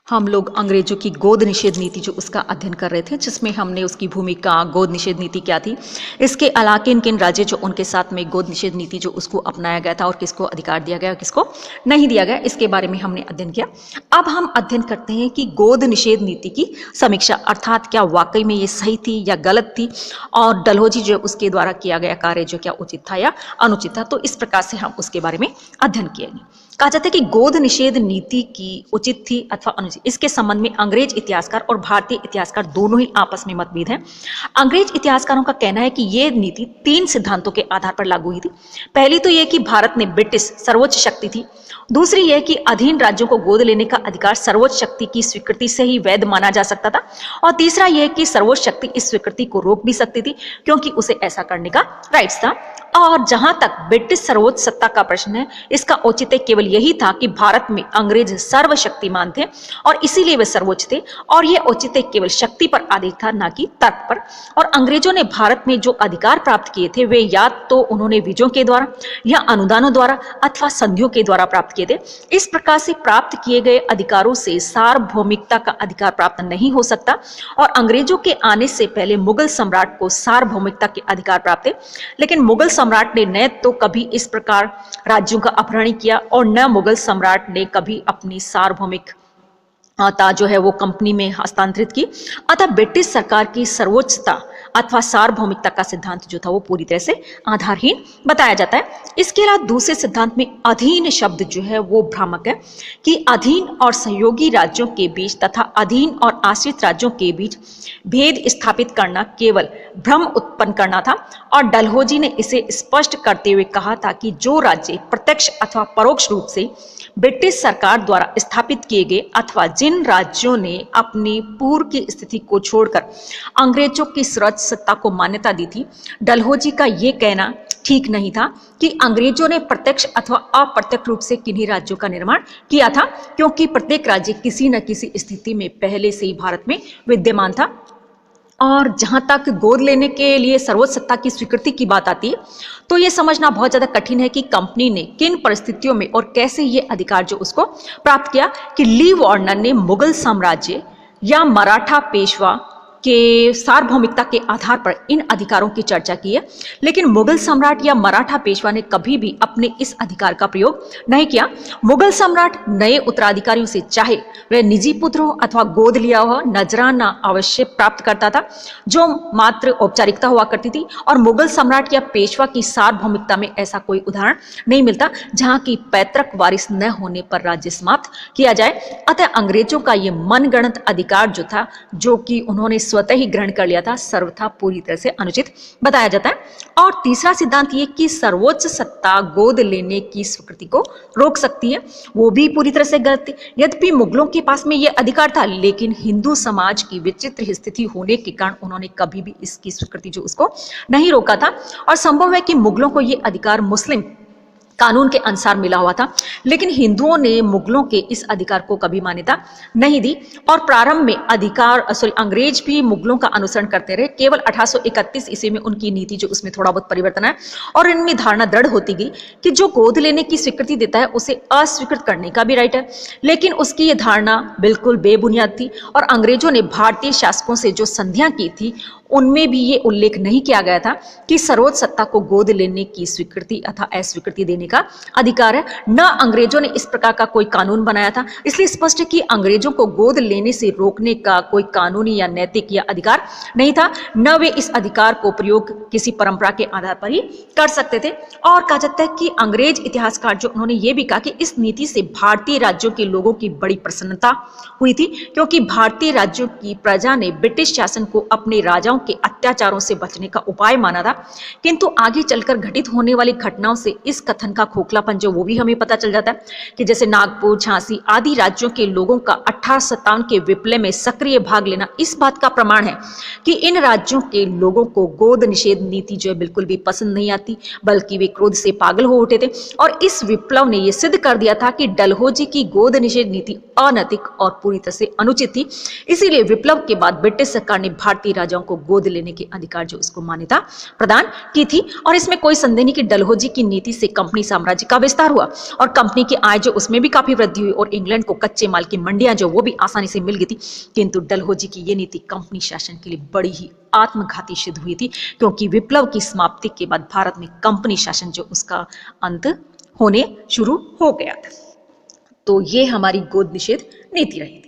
हम लोग अंग्रेजों की गोद निषेध नीति जो उसका अध्ययन कर रहे थे, जिसमें हमने उसकी भूमिका, गोद निषेध नीति क्या थी, इसके अलावा किन किन राज्य जो उनके साथ में गोद निषेध नीति जो उसको अपनाया गया था और किसको अधिकार दिया गया और किसको नहीं दिया गया, इसके बारे में हमने अध्ययन किया। अब हम अध्ययन करते हैं कि गोद निषेध नीति की समीक्षा, अर्थात क्या वाकई में ये सही थी या गलत थी, और डलहौजी जो उसके द्वारा किया गया कार्य जो क्या उचित था या अनुचित था। तो इस प्रकार से हम उसके बारे में अध्ययन किएंगे। कहा जाता है कि गोद निषेध नीति की उचित थी अथवा अनुचित, इसके संबंध में अंग्रेज इतिहासकार और भारतीय इतिहासकार दोनों ही आपस में मतभेद हैं। अंग्रेज इतिहासकारों का कहना है कि यह नीति 3 सिद्धांतों के आधार पर लागू हुई थी। पहली तो यह कि भारत में ब्रिटिश सर्वोच्च शक्ति थी। दूसरी यह कि अधीन राज्यों को गोद लेने का अधिकार सर्वोच्च शक्ति की स्वीकृति से ही वैध माना जा सकता था। और तीसरा यह कि सर्वोच्च शक्ति इस स्वीकृति को रोक भी सकती थी, क्योंकि उसे ऐसा करने का राइट्स था। और जहां तक ब्रिटिश सर्वोच्च सत्ता का प्रश्न है, इसका औचित्य केवल यही था कि भारत में अंग्रेज सर्वशक्तिमान थे और इसीलिए वे सर्वोच्च थे, और यह औचित्य केवल शक्ति पर आधारित था, न कि तर्क पर। और अंग्रेजों ने भारत में जो अधिकार प्राप्त किए थे, वे या तो उन्होंने विजयों के द्वारा या अनुदानों द्वारा अथवा संधियों के द्वारा प्राप्त किए थे। इस प्रकार से प्राप्त किए गए अधिकारों से सार्वभौमिकता का अधिकार प्राप्त नहीं हो सकता, और अंग्रेजों के आने से पहले मुगल सम्राट को सार्वभौमिकता के अधिकार प्राप्त थे। लेकिन मुगल सम्राट ने न तो कभी इस प्रकार राज्यों का अपहरण किया और न मुगल सम्राट ने कभी अपनी सार्वभौमिकता जो है वो कंपनी में हस्तांतरित की। अतः ब्रिटिश सरकार की सर्वोच्चता अथवा सार्वभौमिकता का सिद्धांत जो था वो पूरी तरह से आधारहीन बताया जाता है। इसके अलावा दूसरे सिद्धांत में अधीन शब्द जो है वो भ्रामक है, कि अधीन और सहयोगी राज्यों के बीच तथा अधीन और आश्रित राज्यों के बीच भेद स्थापित करना केवल भ्रम उत्पन्न करना था। और डलहौजी ने इसे स्पष्ट करते हुए कहा था कि जो राज्य प्रत्यक्ष अथवा परोक्ष रूप से ब्रिटिश सरकार द्वारा स्थापित किए गए अथवा जिन राज्यों ने अपनी पूर्व की स्थिति को छोड़कर अंग्रेजों की सर्वोच्च सत्ता को मान्यता दी थी, डलहौजी का यह कहना ठीक नहीं था कि अंग्रेजों ने प्रत्यक्ष अथवा अप्रत्यक्ष रूप से किन्हीं राज्यों का निर्माण किया था, क्योंकि प्रत्येक राज्य किसी न किसी स्थिति में पहले से ही भारत में विद्यमान था। और जहां तक गोद लेने के लिए सर्वोच्च सत्ता की स्वीकृति की बात आती है, तो ये समझना बहुत ज्यादा कठिन है कि कंपनी ने किन परिस्थितियों में और कैसे ये अधिकार जो उसको प्राप्त किया। कि ली वार्नर ने मुगल साम्राज्य या मराठा पेशवा के सार्वभौमिकता के आधार पर इन अधिकारों की चर्चा की है, लेकिन मुगल सम्राट या मराठा पेशवा ने कभी भी अपने इस अधिकार का प्रयोग नहीं किया। मुगल सम्राट नए उत्तराधिकारियों से, चाहे वह निजी पुत्र हो अथवा गोद लिया हो, नजराना अवश्य प्राप्त करता था, जो मात्र औपचारिकता हुआ करती थी। और मुगल सम्राट या पेशवा की सार्वभौमिकता में ऐसा कोई उदाहरण नहीं मिलता जहां की पैतृक वारिस न होने पर राज्य समाप्त किया जाए। अतः अंग्रेजों का ये मनगढ़ंत अधिकार जो था, जो कि उन्होंने स्वतः ही ग्रहण कर लिया था, सर्वथा पूरी तरह से अनुचित बताया जाता है। और तीसरा सिद्धांत ये कि सर्वोच्च सत्ता गोद लेने की स्वीकृति को रोक सकती है, वो भी पूरी तरह से गलत थी। यद्यपि मुगलों के पास में यह अधिकार था, लेकिन हिंदू समाज की विचित्र स्थिति होने के कारण उन्होंने कभी भी इसकी स्वीकृति जो उसको नहीं रोका था। और संभव है कि मुगलों को यह अधिकार मुस्लिम कानून के अनुसार मिला हुआ था, लेकिन हिंदुओं ने मुगलों के इस अधिकार को कभी मान्यता नहीं दी। और प्रारंभ में अंग्रेज भी मुगलों का अनुसरण करते रहे। केवल 1831 ईस्वी में उनकी नीति जो उसमें थोड़ा बहुत परिवर्तन है, और इनमें धारणा दृढ़ होती गई कि जो गोद लेने की स्वीकृति देता है उसे अस्वीकृत करने का भी राइट है। लेकिन उसकी ये धारणा बिल्कुल बेबुनियाद थी, और अंग्रेजों ने भारतीय शासकों से जो संधियां की थी उनमें भी ये उल्लेख नहीं किया गया था कि सर्वोच्च सत्ता को गोद लेने की स्वीकृति अथवा अस्वीकृति देने का अधिकार है। न अंग्रेजों ने इस प्रकार का कोई कानून बनाया था। इसलिए स्पष्ट है कि अंग्रेजों को गोद लेने से रोकने का कोई कानूनी या नैतिक या अधिकार नहीं था, न वे इस अधिकार को प्रयोग किसी परंपरा के आधार पर ही कर सकते थे। और कहा जाता है कि अंग्रेज इतिहासकार जो उन्होंने ये भी कहा कि इस नीति से भारतीय राज्यों के लोगों की बड़ी प्रसन्नता हुई थी, क्योंकि भारतीय राज्यों की प्रजा ने ब्रिटिश शासन को अपने राजाओं के अत्याचारों से बचने का उपाय माना था। किंतु आगे चलकर घटित होने वाली घटनाओं से इस कथन का खोखलापन जो वो भी हमें पता चल जाता है, कि जैसे नागपुर, झांसी आदि राज्यों के लोगों का 1857 के विप्लव में सक्रिय भाग लेना इस बात का प्रमाण है कि इन राज्यों के लोगों को गोद निषेध नीति जो है बिल्कुल भी पसंद नहीं आती, बल्कि वे क्रोध से पागल हो उठे थे। और इस विप्लव ने यह सिद्ध कर दिया था कि डलहौजी की गोद निषेध नीति अनैतिक और पूरी तरह से अनुचित थी। इसीलिए विप्लव के बाद ब्रिटिश सरकार ने भारतीय राजाओं को गोद लेने के अधिकार जो उसको मान्यता प्रदान की थी। और इसमें कोई संदेह नहीं कि डलहौजी की नीति से कंपनी साम्राज्य का विस्तार हुआ और कंपनी की आय जो उसमें भी काफी वृद्धि हुई और इंग्लैंड को कच्चे माल की मंडियां जो वो भी आसानी से मिल गई थी। किंतु डलहौजी की ये नीति कंपनी शासन के लिए बड़ी ही आत्मघाती सिद्ध हुई थी, क्योंकि विप्लव की समाप्ति के बाद भारत में कंपनी शासन जो उसका अंत होने शुरू हो गया था। तो ये हमारी गोद निषेध नीति रही थी।